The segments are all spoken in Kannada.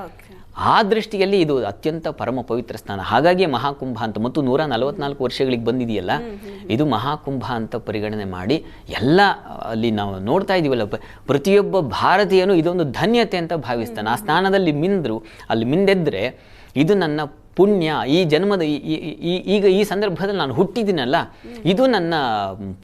ಓಕೆ. ಆ ದೃಷ್ಟಿಯಲ್ಲಿ ಇದು ಅತ್ಯಂತ ಪರಮ ಪವಿತ್ರ ಸ್ನಾನ. ಹಾಗಾಗಿ ಮಹಾಕುಂಭ ಅಂತ ಮತ್ತು 144 ವರ್ಷಗಳಿಗೆ ಬಂದಿದೆಯಲ್ಲ, ಇದು ಮಹಾಕುಂಭ ಅಂತ ಪರಿಗಣನೆ ಮಾಡಿ ಎಲ್ಲ ಅಲ್ಲಿ ನಾವು ನೋಡ್ತಾ ಇದ್ದೀವಲ್ಲ, ಪ್ರತಿಯೊಬ್ಬ ಭಾರತೀಯನು ಇದೊಂದು ಧನ್ಯತೆ ಅಂತ ಭಾವಿಸ್ತಾನೆ. ಆ ಸ್ನಾನದಲ್ಲಿ ಅಲ್ಲಿ ಮಿಂದೆದ್ರೆ ಇದು ನನ್ನ ಪುಣ್ಯ, ಈ ಜನ್ಮದ ಈಗ ಈ ಸಂದರ್ಭದಲ್ಲಿ ನಾನು ಹುಟ್ಟಿದ್ದೀನಲ್ಲ, ಇದು ನನ್ನ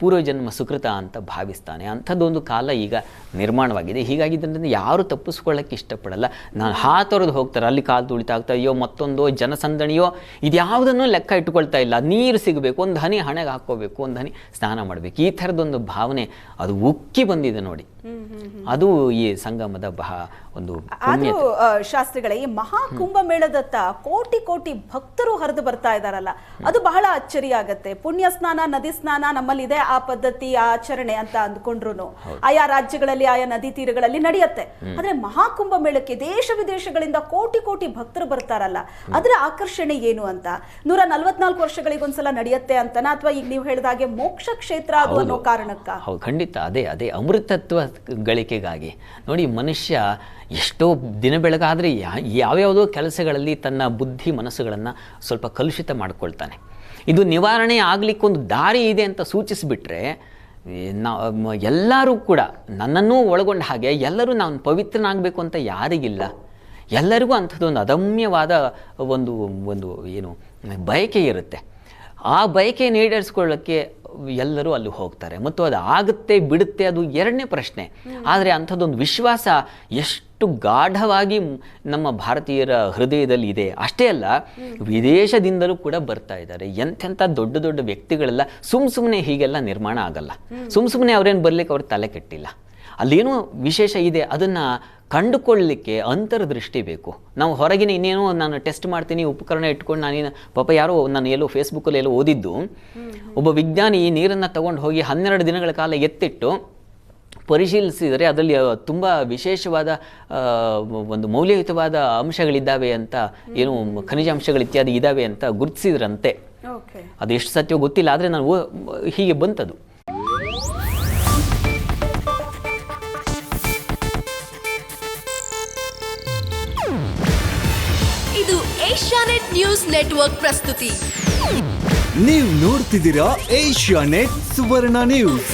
ಪೂರ್ವಜನ್ಮ ಸುಕೃತ ಅಂತ ಭಾವಿಸ್ತಾನೆ. ಅಂಥದ್ದೊಂದು ಕಾಲ ಈಗ ನಿರ್ಮಾಣವಾಗಿದೆ. ಹೀಗಾಗಿದ್ದರಿಂದ ಯಾರು ತಪ್ಪಿಸ್ಕೊಳ್ಳೋಕ್ಕೆ ಇಷ್ಟಪಡಲ್ಲ. ನಾನು ಹಾತೊರೆದು ಹೋಗ್ತಾರೆ, ಅಲ್ಲಿ ಕಾಲು ತುಳಿತಾಗ್ತಾ, ಅಯ್ಯೋ ಮತ್ತೊಂದು ಜನಸಂದಣಿಯೋ ಇದ್ಯಾವುದನ್ನು ಲೆಕ್ಕ ಇಟ್ಕೊಳ್ತಾ ಇಲ್ಲ. ನೀರು ಸಿಗಬೇಕು, ಒಂದು ಹನಿ ಹಣೆಗೆ ಹಾಕ್ಕೋಬೇಕು, ಒಂದು ಹನಿ ಸ್ನಾನ ಮಾಡಬೇಕು, ಈ ಥರದೊಂದು ಭಾವನೆ ಅದು ಉಕ್ಕಿ ಬಂದಿದೆ ನೋಡಿ. ಅದು ಈ ಸಂಗಮದ ಒಂದು ಆದ್ರೂ ಶಾಸ್ತ್ರಿಗಳೇ, ಈ ಮಹಾಕುಂಭ ಮೇಳದತ್ತ ಕೋಟಿ ಕೋಟಿ ಭಕ್ತರು ಹರಿದು ಬರ್ತಾ ಇದಾರಲ್ಲ, ಅದು ಬಹಳ ಅಚ್ಚರಿ ಆಗತ್ತೆ. ಪುಣ್ಯ ಸ್ನಾನ, ನದಿ ಸ್ನಾನ ನಮ್ಮಲ್ಲಿದೆ ಆ ಪದ್ಧತಿ, ಆ ಆಚರಣೆ ಅಂತ ಅಂದ್ಕೊಂಡ್ರು ಆಯಾ ರಾಜ್ಯಗಳಲ್ಲಿ ಆಯಾ ನದಿ ತೀರಗಳಲ್ಲಿ ನಡೆಯುತ್ತೆ. ಆದ್ರೆ ಮಹಾಕುಂಭ ಮೇಳಕ್ಕೆ ದೇಶ ವಿದೇಶಗಳಿಂದ ಕೋಟಿ ಕೋಟಿ ಭಕ್ತರು ಬರ್ತಾರಲ್ಲ, ಅದರ ಆಕರ್ಷಣೆ ಏನು ಅಂತ? 144 ವರ್ಷಗಳಿಗೊಂದ್ಸಲ ನಡೆಯುತ್ತೆ ಅಂತನಾ, ಅಥವಾ ಈಗ ನೀವು ಹೇಳಿದಾಗೆ ಮೋಕ್ಷ ಕ್ಷೇತ್ರ ಅದು ಅನ್ನೋ ಕಾರಣಕ್ಕ? ಹೌದು, ಖಂಡಿತ ಅದೇ ಅಮೃತತ್ವ ಗಳಿಕೆಗಾಗಿ. ನೋಡಿ, ಮನುಷ್ಯ ಎಷ್ಟೋ ದಿನ ಬೆಳಗಾದರೆ ಯಾವ್ಯಾವುದೋ ಕೆಲಸಗಳಲ್ಲಿ ತನ್ನ ಬುದ್ಧಿ ಮನಸ್ಸುಗಳನ್ನು ಸ್ವಲ್ಪ ಕಲುಷಿತ ಮಾಡ್ಕೊಳ್ತಾನೆ. ಇದು ನಿವಾರಣೆ ಆಗಲಿಕ್ಕೊಂದು ದಾರಿ ಇದೆ ಅಂತ ಸೂಚಿಸಿಬಿಟ್ರೆ, ಎಲ್ಲರೂ ಕೂಡ ನನ್ನನ್ನೂ ಒಳಗೊಂಡ ಹಾಗೆ ಎಲ್ಲರೂ ನಾನು ಪವಿತ್ರನಾಗಬೇಕು ಅಂತ ಯಾರಿಗಿಲ್ಲ. ಎಲ್ಲರಿಗೂ ಅಂಥದ್ದೊಂದು ಅದಮ್ಯವಾದ ಒಂದು ಏನು ಬಯಕೆ ಇರುತ್ತೆ. ಆ ಬಯಕೆಯನ್ನು ಈಡೇರಿಸ್ಕೊಳ್ಳೋಕ್ಕೆ ಎಲ್ಲರೂ ಅಲ್ಲಿ ಹೋಗ್ತಾರೆ, ಮತ್ತು ಅದು ಆಗುತ್ತೆ ಬಿಡುತ್ತೆ ಅದು ಎರಡನೇ ಪ್ರಶ್ನೆ. ಆದರೆ ಅಂಥದ್ದೊಂದು ವಿಶ್ವಾಸ ಎಷ್ಟು ಗಾಢವಾಗಿ ನಮ್ಮ ಭಾರತೀಯರ ಹೃದಯದಲ್ಲಿ ಇದೆ. ಅಷ್ಟೇ ಅಲ್ಲ, ವಿದೇಶದಿಂದಲೂ ಕೂಡ ಬರ್ತಾ ಇದ್ದಾರೆ. ಎಂತೆಂಥ ದೊಡ್ಡ ದೊಡ್ಡ ವ್ಯಕ್ತಿಗಳೆಲ್ಲ ಸುಮ್ಮನೆ ಹೀಗೆಲ್ಲ ನಿರ್ಮಾಣ ಆಗಲ್ಲ. ಸುಮ್ಮನೆ ಅವ್ರೇನು ಬರಲಿಕ್ಕೆ ಅವ್ರ ತಲೆ ಕೆಟ್ಟಿಲ್ಲ. ಅಲ್ಲೇನೋ ವಿಶೇಷ ಇದೆ, ಅದನ್ನು ಕಂಡುಕೊಳ್ಳಲಿಕ್ಕೆ ಅಂತರ್ದೃಷ್ಟಿ ಬೇಕು. ನಾವು ಹೊರಗಿನ ಇನ್ನೇನೋ ನಾನು ಟೆಸ್ಟ್ ಮಾಡ್ತೀನಿ ಉಪಕರಣ ಇಟ್ಕೊಂಡು ಪಾಪ ಯಾರೋ ನಾನು ಎಲ್ಲೋ ಫೇಸ್ಬುಕ್ಕಲ್ಲಿ ಎಲ್ಲೋ ಓದಿದ್ದು, ಒಬ್ಬ ವಿಜ್ಞಾನಿ ಈ ನೀರನ್ನು ತಗೊಂಡು ಹೋಗಿ 12 ದಿನಗಳ ಕಾಲ ಎತ್ತಿಟ್ಟು ಪರಿಶೀಲಿಸಿದರೆ ಅದರಲ್ಲಿ ತುಂಬ ವಿಶೇಷವಾದ ಒಂದು ಮೌಲ್ಯಯುತವಾದ ಅಂಶಗಳಿದ್ದಾವೆ ಅಂತ, ಏನು ಖನಿಜಾಂಶಗಳು ಇತ್ಯಾದಿ ಇದ್ದಾವೆ ಅಂತ ಗುರುತಿಸಿದ್ರಂತೆ. ಅದು ಎಷ್ಟು ಸತ್ಯವೋ ಗೊತ್ತಿಲ್ಲ, ಆದರೆ ನಾನು ಹೀಗೆ ಬಂತದು. ಇದು ಏಷ್ಯಾನೆಟ್ ನ್ಯೂಸ್ ನೆಟ್ವರ್ಕ್ ಪ್ರಸ್ತುತಿ. ನೀವು ನೋಡ್ತಿದ್ದೀರಾ ಏಷ್ಯಾನೆಟ್ ಸುವರ್ಣ ನ್ಯೂಸ್.